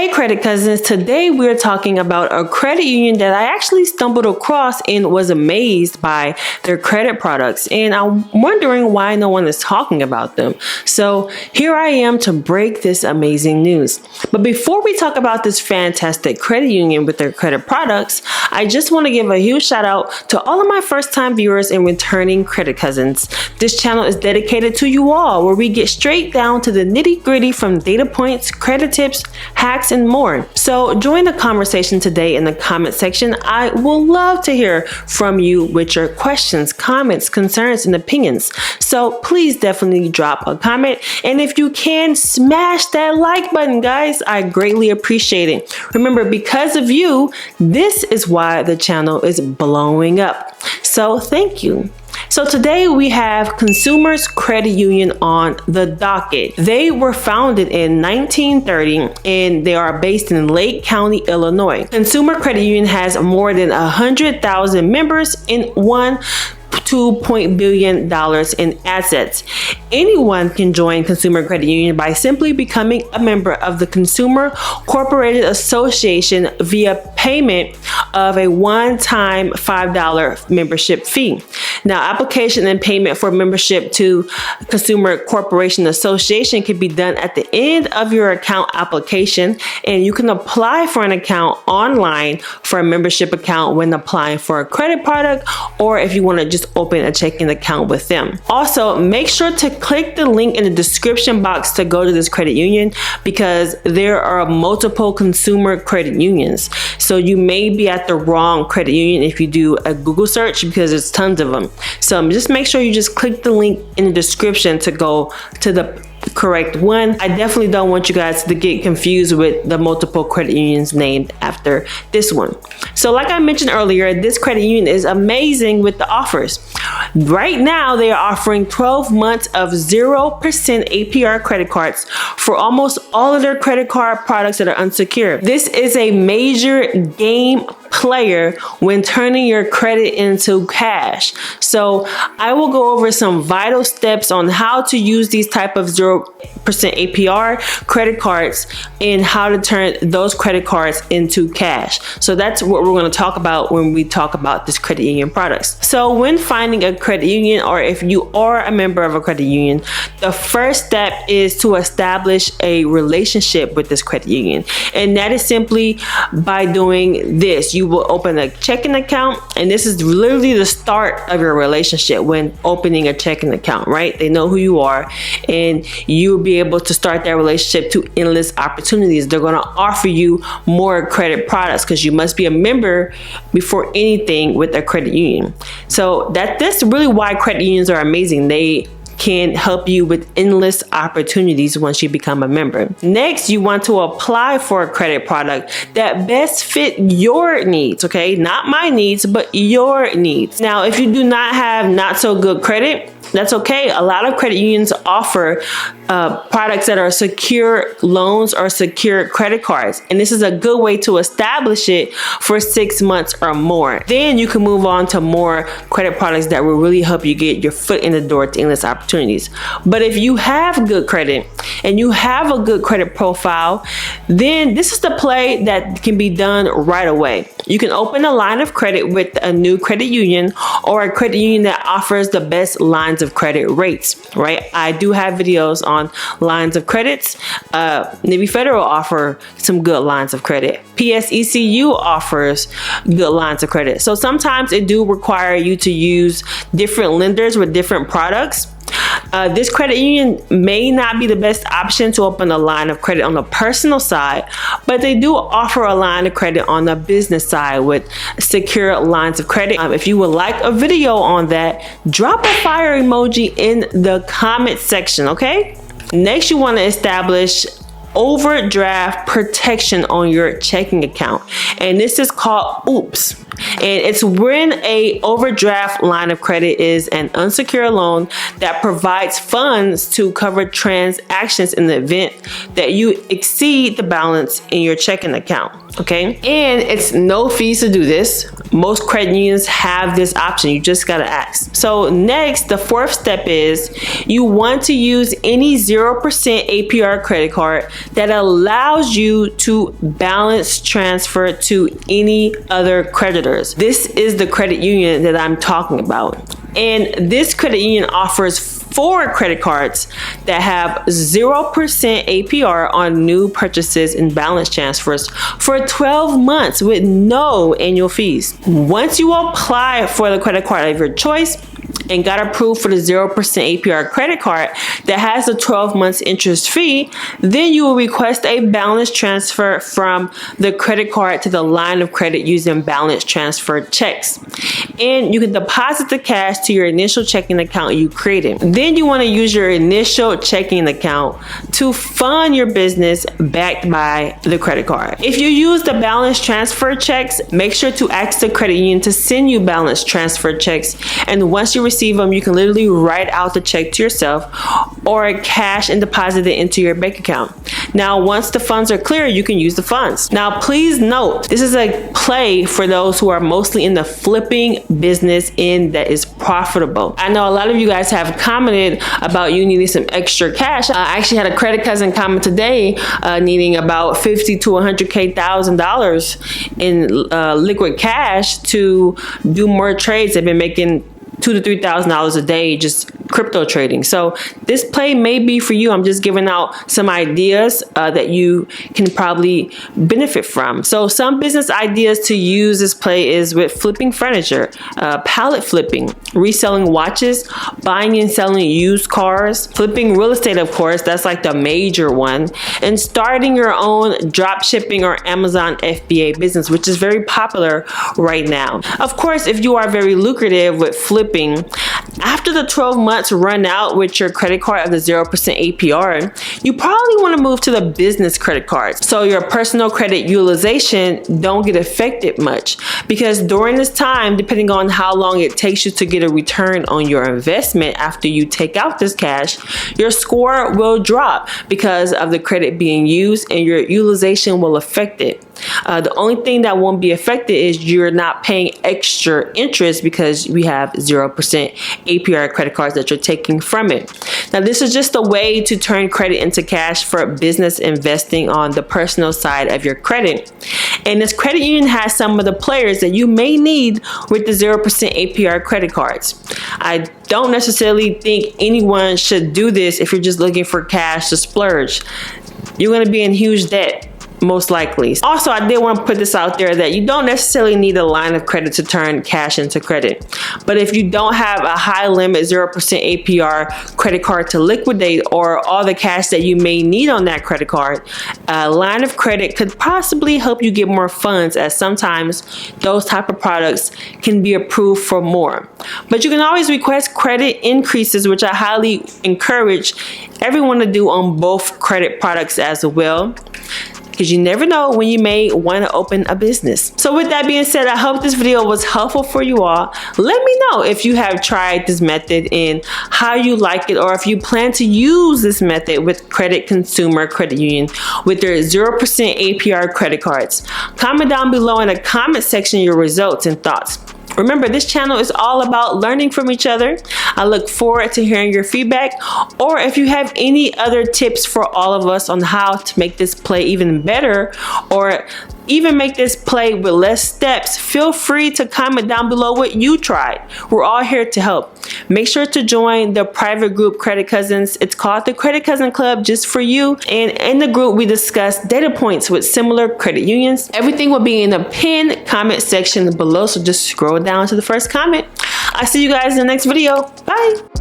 Hey credit cousins, today we're talking about a credit union that I actually stumbled across and was amazed by their credit products, and I'm wondering why no one is talking about them. So here I am to break this amazing news. But before we talk about this fantastic credit union with their credit products, I just want to give a huge shout out to all of my first time viewers and returning credit cousins. This channel is dedicated to you all, where we get straight down to the nitty gritty from data points, credit tips, hacks, and more. So join the conversation today in the comment section. I will love to hear from you with your questions, comments, concerns, and opinions. So please definitely drop a comment. And if you can, smash that like button, guys. I greatly appreciate it. Remember, because of you, this is why the channel is blowing up. So thank you. So today we have Consumers Credit Union on the docket. They were founded in 1930 and they are based in Lake County, Illinois. Consumer Credit Union has more than 100,000 members and $2 billion in assets. Anyone can join Consumer Credit Union by simply becoming a member of the Consumer Corporated Association via payment of a one-time $5 membership fee. Now, application and payment for membership to Consumer Corporation Association can be done at the end of your account application, and you can apply for an account online for a membership account when applying for a credit product, or if you want to just open a checking account with them. Also, make sure to click the link in the description box to go to this credit union, because there are multiple consumer credit unions. So you may be at the wrong credit union if you do a Google search, because there's tons of them. So just make sure you just click the link in the description to go to the correct one. I definitely don't want you guys to get confused with the multiple credit unions named after this one. So like I mentioned earlier, this credit union is amazing with the offers. Right now, they are offering 12 months of 0% APR credit cards for almost all of their credit card products that are unsecured. This is a major game player when turning your credit into cash. So I will go over some vital steps on how to use these type of 0% APR credit cards and how to turn those credit cards into cash. So that's what we're going to talk about when we talk about this credit union products. So when finding a credit union, or if you are a member of a credit union, the first step is to establish a relationship with this credit union. And that is simply by doing this. You will open a checking account, and this is literally the start of your relationship when opening a checking account, right? They know who you are, and you'll be able to start that relationship to endless opportunities. They're going to offer you more credit products because you must be a member before anything with a credit union. So that's really why credit unions are amazing. They can help you with endless opportunities once you become a member. Next, you want to apply for a credit product that best fit your needs, okay? Not my needs, but your needs. Now, if you do not have not so good credit, that's okay. A lot of credit unions offer products that are secure loans or secure credit cards. And this is a good way to establish it for 6 months or more. Then you can move on to more credit products that will really help you get your foot in the door to endless opportunities. But if you have good credit and you have a good credit profile, then this is the play that can be done right away. You can open a line of credit with a new credit union or a credit union that offers the best lines of credit rates, right? I do have videos on lines of credits. Navy Federal offer some good lines of credit. PSECU offers good lines of credit. So sometimes it do require you to use different lenders with different products. This credit union may not be the best option to open a line of credit on the personal side, but they do offer a line of credit on the business side with secure lines of credit. If you would like a video on that, drop a fire emoji in the comment section, okay? Next, you want to establish overdraft protection on your checking account, and this is called OOPS. And it's when a overdraft line of credit is an unsecured loan that provides funds to cover transactions in the event that you exceed the balance in your checking account. Okay, and it's no fees to do this. Most credit unions have this option. You just gotta ask. So next, the fourth step is you want to use any 0% APR credit card that allows you to balance transfer to any other creditors. This is the credit union that I'm talking about. And this credit union offers 4 credit cards that have 0% APR on new purchases and balance transfers for 12 months with no annual fees. Once you apply for the credit card of your choice and got approved for the 0% APR credit card that has a 12 months interest fee, then you will request a balance transfer from the credit card to the line of credit using balance transfer checks. And you can deposit the cash to your initial checking account you created. Then you want to use your initial checking account to fund your business backed by the credit card. If you use the balance transfer checks, make sure to ask the credit union to send you balance transfer checks. And once you receive them, you can literally write out the check to yourself or cash and deposit it into your bank account. Now, once the funds are clear, you can use the funds. Now, please note, this is a play for those who are mostly in the flipping business and that is profitable. I know a lot of you guys have commented about you needing some extra cash. I actually had a credit cousin comment today needing about $50,000 to $100,000 in liquid cash to do more trades. They've been making $2,000 to $3,000 a day just crypto trading. So this play may be for you. I'm just giving out some ideas that you can probably benefit from. So some business ideas to use this play is with flipping furniture, pallet flipping, reselling watches, buying and selling used cars, flipping real estate, of course, that's like the major one, and starting your own drop shipping or Amazon FBA business, which is very popular right now. Of course, if you are very lucrative with flipping, after the 12 months run out with your credit card of the 0% APR, you probably want to move to the business credit card. So your personal credit utilization don't get affected much, because during this time, depending on how long it takes you to get a return on your investment after you take out this cash, your score will drop because of the credit being used, and your utilization will affect it. The only thing that won't be affected is you're not paying extra interest because we have 0% APR credit cards that you're taking from it. Now, this is just a way to turn credit into cash for business investing on the personal side of your credit. And this credit union has some of the players that you may need with the 0% APR credit cards. I don't necessarily think anyone should do this if you're just looking for cash to splurge. You're going to be in huge debt, most likely. Also, I did want to put this out there that you don't necessarily need a line of credit to turn cash into credit. But if you don't have a high limit 0% APR credit card to liquidate, or all the cash that you may need on that credit card, a line of credit could possibly help you get more funds, as sometimes those type of products can be approved for more. But you can always request credit increases, which I highly encourage everyone to do on both credit products as well, because you never know when you may want to open a business. So with that being said, I hope this video was helpful for you all. Let me know if you have tried this method and how you like it, or if you plan to use this method with Consumer Credit Union with their 0% APR credit cards. Comment down below in the comment section your results and thoughts. Remember, this channel is all about learning from each other. I look forward to hearing your feedback, or if you have any other tips for all of us on how to make this play even better, or even make this play with less steps, feel free to comment down below what you tried. We're all here to help. Make sure to join the private group Credit Cousins. It's called the Credit Cousin Club just for you. And in the group, we discuss data points with similar credit unions. Everything will be in the pinned comment section below, so just scroll down to the first comment. I'll see you guys in the next video. Bye.